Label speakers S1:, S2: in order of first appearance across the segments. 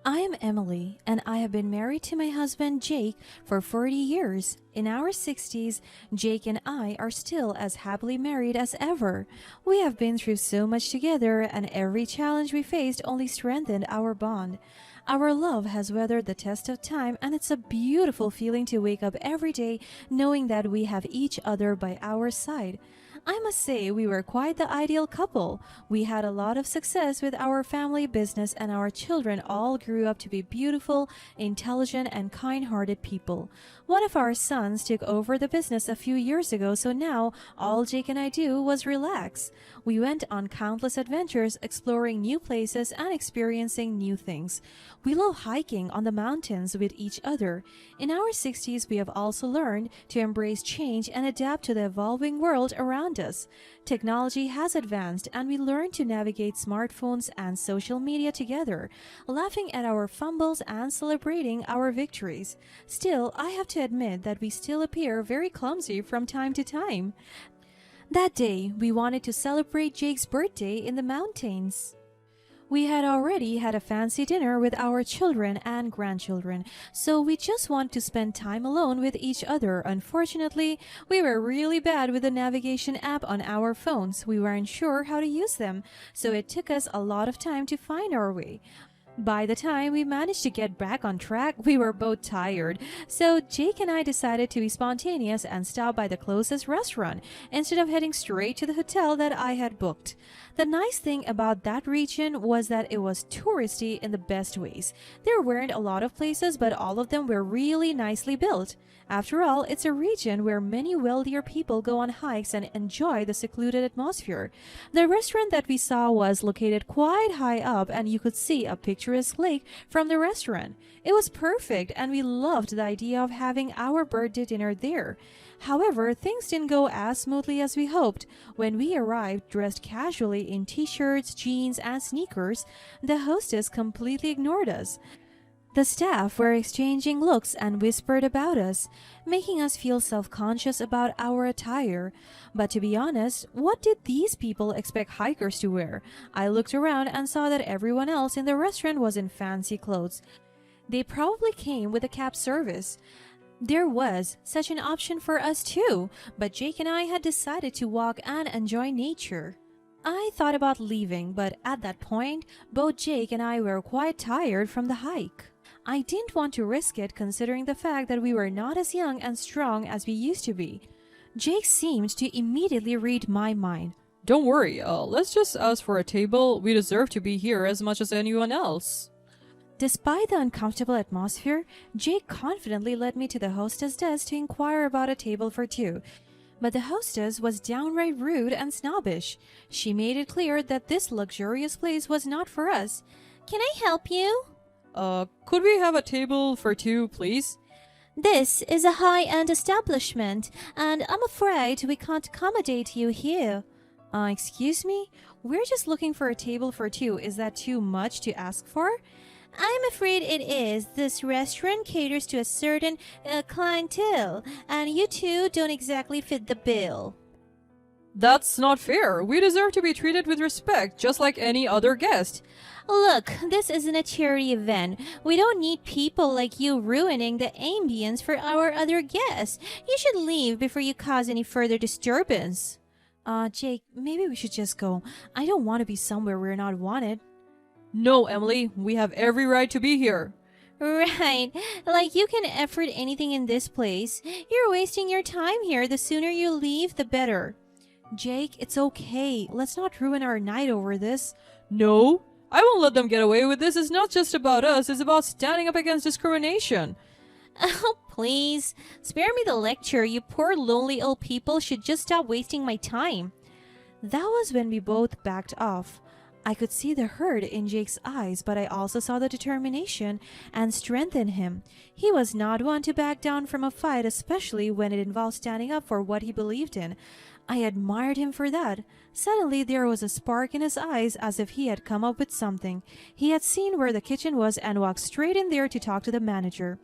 S1: I am Emily, and I have been married to my husband Jake for 40 years. In our 60s, Jake and I are still as happily married as ever. We have been through so much together, and every challenge we faced only strengthened our bond. Our love has weathered the test of time, and it's a beautiful feeling to wake up every day knowing that we have each other by our side. I must say, we were quite the ideal couple. We had a lot of success with our family business, and our children all grew up to be beautiful, intelligent, and kind hearted people. One of our sons took over the business a few years ago, so now all Jake and I do was relax. We went on countless adventures, exploring new places and experiencing new things. We love hiking on the mountains with each other. In our 60s, we have also learned to embrace change and adapt to the evolving world around us. Technology has advanced, and we learn to navigate smartphones and social media together, laughing at our fumbles and celebrating our victories. Still, I have to admit that we still appear very clumsy from time to time. That day, we wanted to celebrate Jake's birthday in the mountains. We had already had a fancy dinner with our children and grandchildren, so we just want to spend time alone with each other. Unfortunately, we were really bad with the navigation app on our phones. We weren't sure how to use them, so it took us a lot of time to find our way. By the time we managed to get back on track, we were both tired. So Jake and I decided to be spontaneous and stop by the closest restaurant instead of heading straight to the hotel that I had booked. The nice thing about that region was that it was touristy in the best ways. There weren't a lot of places, but all of them were really nicely built. After all, it's a region where many wealthier people go on hikes and enjoy the secluded atmosphere. The restaurant that we saw was located quite high up, and you could see a picturesque lake from the restaurant. It was perfect, and we loved the idea of having our birthday dinner there. However, things didn't go as smoothly as we hoped. When we arrived dressed casually in t-shirts, jeans, and sneakers, the hostess completely ignored us. The staff were exchanging looks and whispered about us, making us feel self-conscious about our attire. But to be honest, what did these people expect hikers to wear? I looked around and saw that everyone else in the restaurant was in fancy clothes. They probably came with a cab service. There was such an option for us too, but Jake and I had decided to walk and enjoy nature. I thought about leaving, but at that point, both Jake and I were quite tired from the hike. I didn't want to risk it considering the fact that we were not as young and strong as we used to be. Jake seemed to immediately read my mind.
S2: Don't worry, let's just ask for a table. We deserve to be here as much as anyone else.
S1: Despite the uncomfortable atmosphere, Jake confidently led me to the hostess desk to inquire about a table for two. But the hostess was downright rude and snobbish. She made it clear that this luxurious place was not for us. "Can I help you?"
S2: Could we have a table for two, please?
S1: "This is a high-end establishment, and I'm afraid we can't accommodate you here." Excuse me? We're just looking for a table for two. Is that too much to ask for?" "I'm afraid it is. This restaurant caters to a certain clientele, and you two don't exactly fit the bill."
S2: That's not fair. We deserve to be treated with respect, just like any other guest.
S1: "Look, this isn't a charity event. We don't need people like you ruining the ambience for our other guests. You should leave before you cause any further disturbance." Jake, maybe we should just go. I don't want to be somewhere we're not wanted."
S2: No, Emily, we have every right to be here.
S1: "Right. Like you can afford anything in this place. You're wasting your time here. The sooner you leave, the better." "Jake, it's okay. Let's not ruin our night over this."
S2: No, I won't let them get away with this. It's not just about us, it's about standing up against discrimination.
S1: "Oh, please. Spare me the lecture. You poor lonely old people should just stop wasting my time." That was when we both backed off. I could see the hurt in Jake's eyes, but I also saw the determination and strength in him. He was not one to back down from a fight, especially when it involved standing up for what he believed in. I admired him for that. Suddenly there was a spark in his eyes as if he had come up with something. He had seen where the kitchen was and walked straight in there to talk to the manager.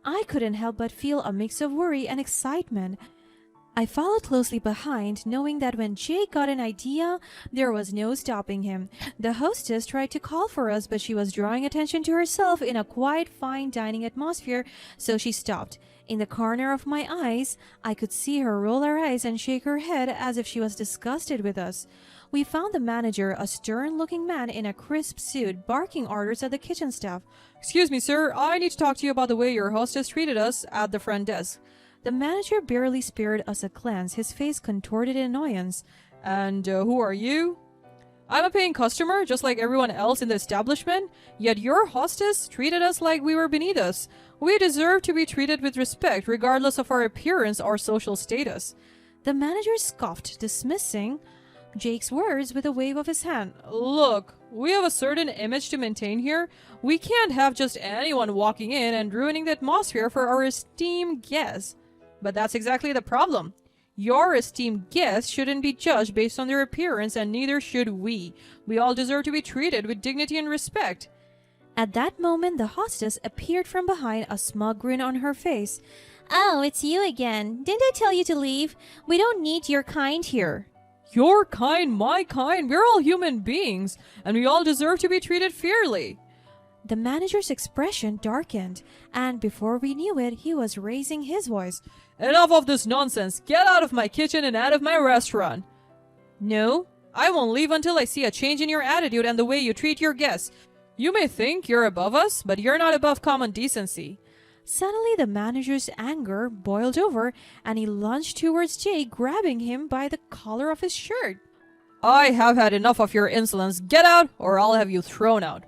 S1: I couldn't help but feel a mix of worry and excitement. I followed closely behind, knowing that when Jake got an idea, there was no stopping him. The hostess tried to call for us, but she was drawing attention to herself in a quiet, fine dining atmosphere, so she stopped. In the corner of my eyes, I could see her roll her eyes and shake her head as if she was disgusted with us. We found the manager, a stern-looking man in a crisp suit, barking orders at the kitchen staff.
S2: Excuse me, sir. I need to talk to you about the way your hostess treated us at the front desk.
S1: The manager barely spared us a glance, his face contorted in annoyance.
S2: And who are you? I'm a paying customer, just like everyone else in the establishment, yet your hostess treated us like we were beneath us. We deserve to be treated with respect, regardless of our appearance or social status.
S1: The manager scoffed, dismissing Jake's words with a wave of his hand.
S2: Look, we have a certain image to maintain here. We can't have just anyone walking in and ruining the atmosphere for our esteemed guests. But that's exactly the problem. Your esteemed guests shouldn't be judged based on their appearance, and neither should we. We all deserve to be treated with dignity and respect.
S1: At that moment, the hostess appeared from behind, a smug grin on her face. Oh, it's you again. Didn't I tell you to leave? We don't need your kind here.
S2: Your kind, my kind, we're all human beings, and we all deserve to be treated fairly.
S1: The manager's expression darkened, and before we knew it, he was raising his voice.
S2: Enough of this nonsense. Get out of my kitchen and out of my restaurant. No, I won't leave until I see a change in your attitude and the way you treat your guests. You may think you're above us, but you're not above common decency.
S1: Suddenly, the manager's anger boiled over, and he lunged towards Jake, grabbing him by the collar of his shirt.
S2: I have had enough of your insolence. Get out, or I'll have you thrown out.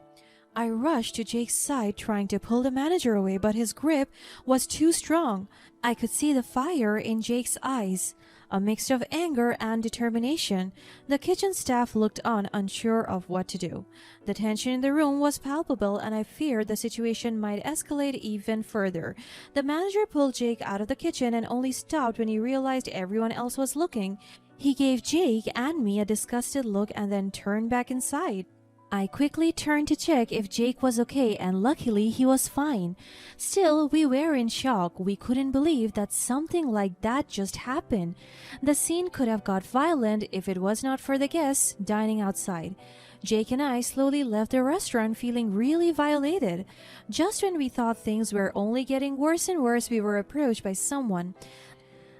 S1: I rushed to Jake's side, trying to pull the manager away, but his grip was too strong. I could see the fire in Jake's eyes, a mix of anger and determination. The kitchen staff looked on, unsure of what to do. The tension in the room was palpable, and I feared the situation might escalate even further. The manager pulled Jake out of the kitchen and only stopped when he realized everyone else was looking. He gave Jake and me a disgusted look and then turned back inside. I quickly turned to check if Jake was okay, and luckily he was fine. Still, we were in shock. We couldn't believe that something like that just happened. The scene could have got violent if it was not for the guests dining outside. Jake and I slowly left the restaurant feeling really violated. Just when we thought things were only getting worse and worse, we were approached by someone.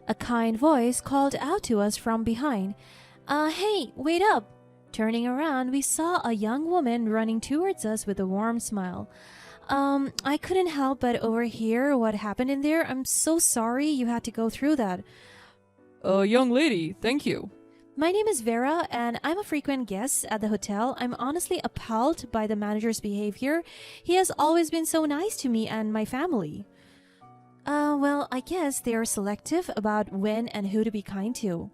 S1: A kind voice called out to us from behind. Hey, wait up! Turning around, we saw a young woman running towards us with a warm smile. I couldn't help but overhear what happened in there. I'm so sorry you had to go through that.
S2: Young lady, thank you.
S1: My name is Vera, and I'm a frequent guest at the hotel. I'm honestly appalled by the manager's behavior. He has always been so nice to me and my family. Well, I guess they are selective about when and who to be kind to.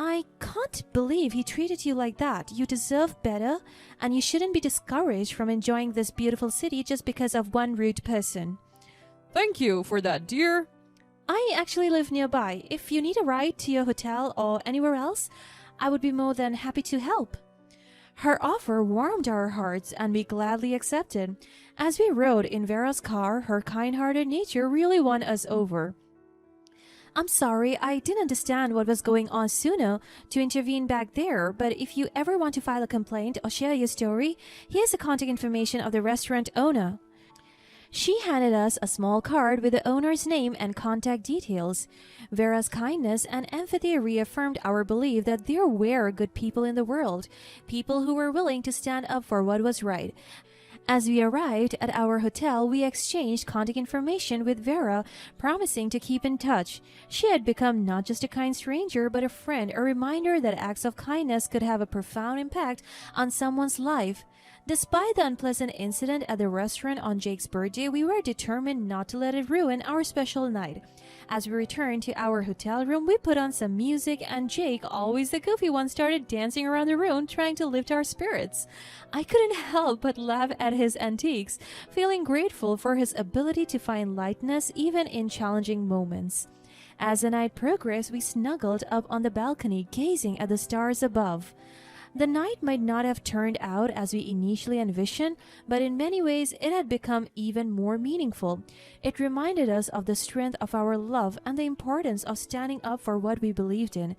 S1: I can't believe he treated you like that. You deserve better, and you shouldn't be discouraged from enjoying this beautiful city just because of one rude person.
S2: Thank you for that, dear.
S1: I actually live nearby. If you need a ride to your hotel or anywhere else, I would be more than happy to help. Her offer warmed our hearts, and we gladly accepted. As we rode in Vera's car, her kind-hearted nature really won us over. I'm sorry, I didn't understand what was going on sooner to intervene back there, but if you ever want to file a complaint or share your story, here's the contact information of the restaurant owner. She handed us a small card with the owner's name and contact details. Vera's kindness and empathy reaffirmed our belief that there were good people in the world, people who were willing to stand up for what was right. As we arrived at our hotel, we exchanged contact information with Vera, promising to keep in touch. She had become not just a kind stranger, but a friend, a reminder that acts of kindness could have a profound impact on someone's life. Despite the unpleasant incident at the restaurant on Jake's birthday, we were determined not to let it ruin our special night. As we returned to our hotel room, we put on some music, and Jake, always the goofy one, started dancing around the room, trying to lift our spirits. I couldn't help but laugh at his antics, feeling grateful for his ability to find lightness even in challenging moments. As the night progressed, we snuggled up on the balcony, gazing at the stars above. The night might not have turned out as we initially envisioned, but in many ways it had become even more meaningful. It reminded us of the strength of our love and the importance of standing up for what we believed in.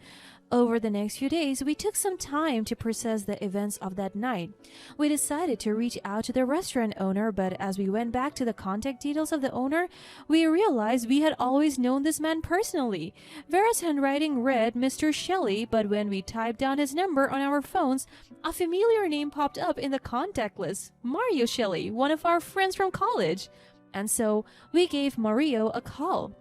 S1: Over the next few days, we took some time to process the events of that night. We decided to reach out to the restaurant owner, but as we went back to the contact details of the owner, we realized we had always known this man personally. Vera's handwriting read Mr. Shelley, but when we typed down his number on our phones, a familiar name popped up in the contact list: Mario Shelley, one of our friends from college. And so we gave Mario a call.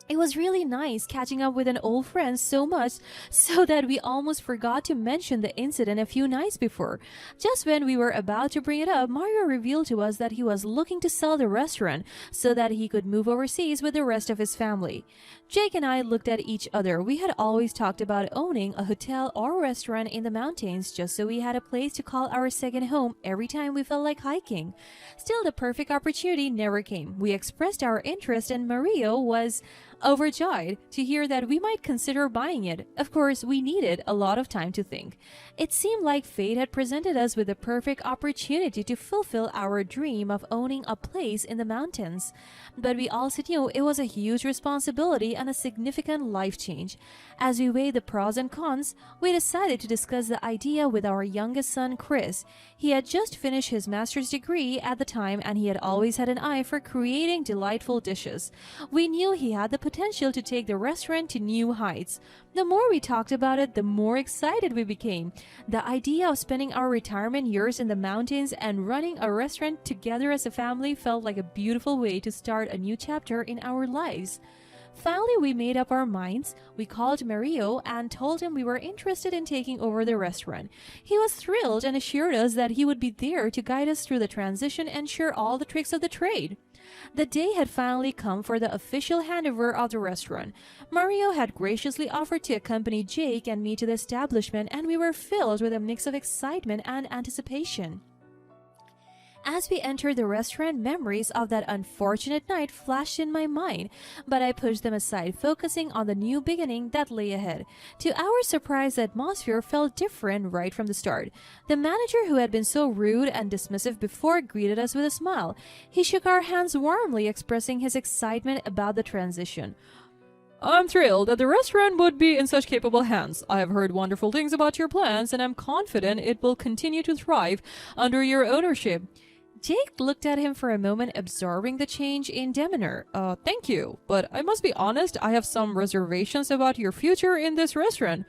S1: It was really nice catching up with an old friend so much so that we almost forgot to mention the incident a few nights before. Just when we were about to bring it up, Mario revealed to us that he was looking to sell the restaurant so that he could move overseas with the rest of his family. Jake and I looked at each other. We had always talked about owning a hotel or restaurant in the mountains just so we had a place to call our second home every time we felt like hiking. Still, the perfect opportunity never came. We expressed our interest and Mario was overjoyed to hear that we might consider buying it. Of course, we needed a lot of time to think. It seemed like fate had presented us with the perfect opportunity to fulfill our dream of owning a place in the mountains. But we also knew it was a huge responsibility and a significant life change. As we weighed the pros and cons, we decided to discuss the idea with our youngest son, Chris. He had just finished his master's degree at the time and he had always had an eye for creating delightful dishes. We knew he had the potential to take the restaurant to new heights. The more we talked about it, the more excited we became. The idea of spending our retirement years in the mountains and running a restaurant together as a family felt like a beautiful way to start a new chapter in our lives. Finally, we made up our minds. We called Mario and told him we were interested in taking over the restaurant. He was thrilled and assured us that he would be there to guide us through the transition and share all the tricks of the trade. The day had finally come for the official handover of the restaurant. Mario had graciously offered to accompany Jake and me to the establishment, and we were filled with a mix of excitement and anticipation. As we entered the restaurant, memories of that unfortunate night flashed in my mind, but I pushed them aside, focusing on the new beginning that lay ahead. To our surprise, the atmosphere felt different right from the start. The manager, who had been so rude and dismissive before, greeted us with a smile. He shook our hands warmly, expressing his excitement about the transition.
S2: I'm thrilled that the restaurant would be in such capable hands. I have heard wonderful things about your plans, and I'm confident it will continue to thrive under your ownership.
S1: Jake looked at him for a moment, absorbing the change in demeanor.
S2: Thank you, but I must be honest, I have some reservations about your future in this restaurant.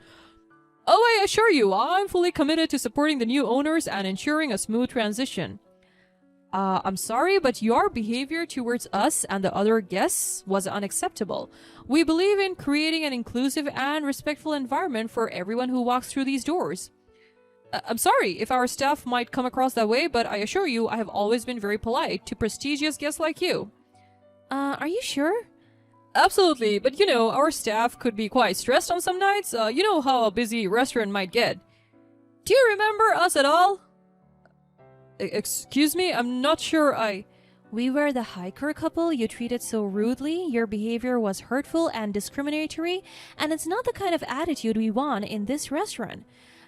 S2: Oh, I assure you, I'm fully committed to supporting the new owners and ensuring a smooth transition. I'm sorry, but your behavior towards us and the other guests was unacceptable. We believe in creating an inclusive and respectful environment for everyone who walks through these doors. I'm sorry if our staff might come across that way, but I assure you I have always been very polite to prestigious guests like you.
S1: Are you sure?
S2: Absolutely, but our staff could be quite stressed on some nights. You know how a busy restaurant might get. Do you remember us at all? Excuse me, I'm not sure
S1: We were the hiker couple you treated so rudely. Your behavior was hurtful and discriminatory, and it's not the kind of attitude we want in this restaurant.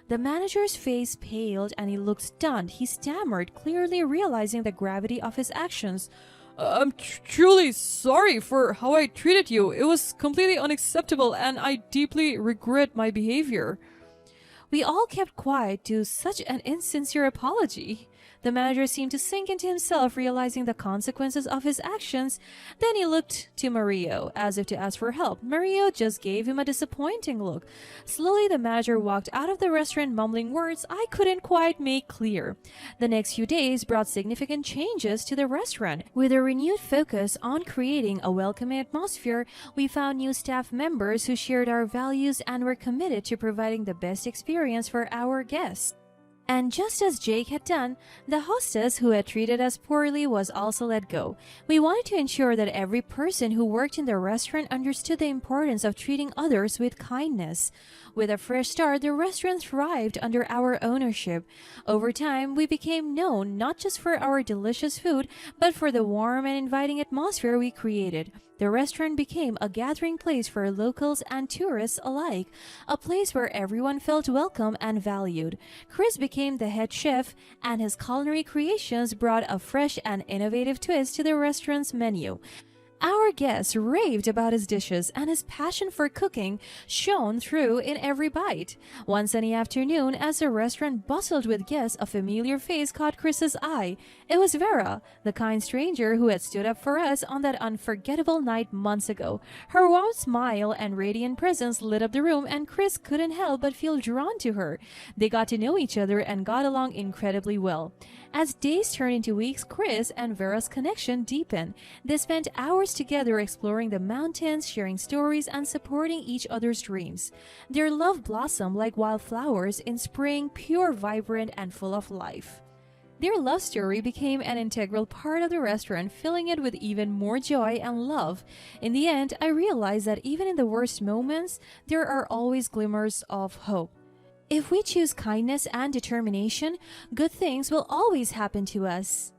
S1: The manager's face paled and he looked stunned. He stammered, clearly realizing the gravity of his actions.
S2: I'm truly sorry for how I treated you. It was completely unacceptable and I deeply regret my behavior.
S1: We all kept quiet to such an insincere apology. The manager seemed to sink into himself, realizing the consequences of his actions. Then he looked to Mario, as if to ask for help. Mario just gave him a disappointing look. Slowly, the manager walked out of the restaurant, mumbling words I couldn't quite make clear. The next few days brought significant changes to the restaurant. With a renewed focus on creating a welcoming atmosphere, we found new staff members who shared our values and were committed to providing the best experience for our guests. And just as Jake had done, the hostess who had treated us poorly was also let go. We wanted to ensure that every person who worked in the restaurant understood the importance of treating others with kindness. With a fresh start, the restaurant thrived under our ownership. Over time, we became known not just for our delicious food, but for the warm and inviting atmosphere we created. The restaurant became a gathering place for locals and tourists alike, a place where everyone felt welcome and valued. Chris became the head chef, and his culinary creations brought a fresh and innovative twist to the restaurant's menu. Our guests raved about his dishes, and his passion for cooking shone through in every bite. One sunny afternoon, as the restaurant bustled with guests, a familiar face caught Chris's eye. It was Vera, the kind stranger who had stood up for us on that unforgettable night months ago. Her warm smile and radiant presence lit up the room, and Chris couldn't help but feel drawn to her. They got to know each other and got along incredibly well. As days turned into weeks, Chris and Vera's connection deepened. They spent hours together exploring the mountains, sharing stories, and supporting each other's dreams. Their love blossomed like wildflowers in spring, pure, vibrant, and full of life. Their love story became an integral part of the restaurant, filling it with even more joy and love. In the end, I realized that even in the worst moments, there are always glimmers of hope. If we choose kindness and determination, good things will always happen to us.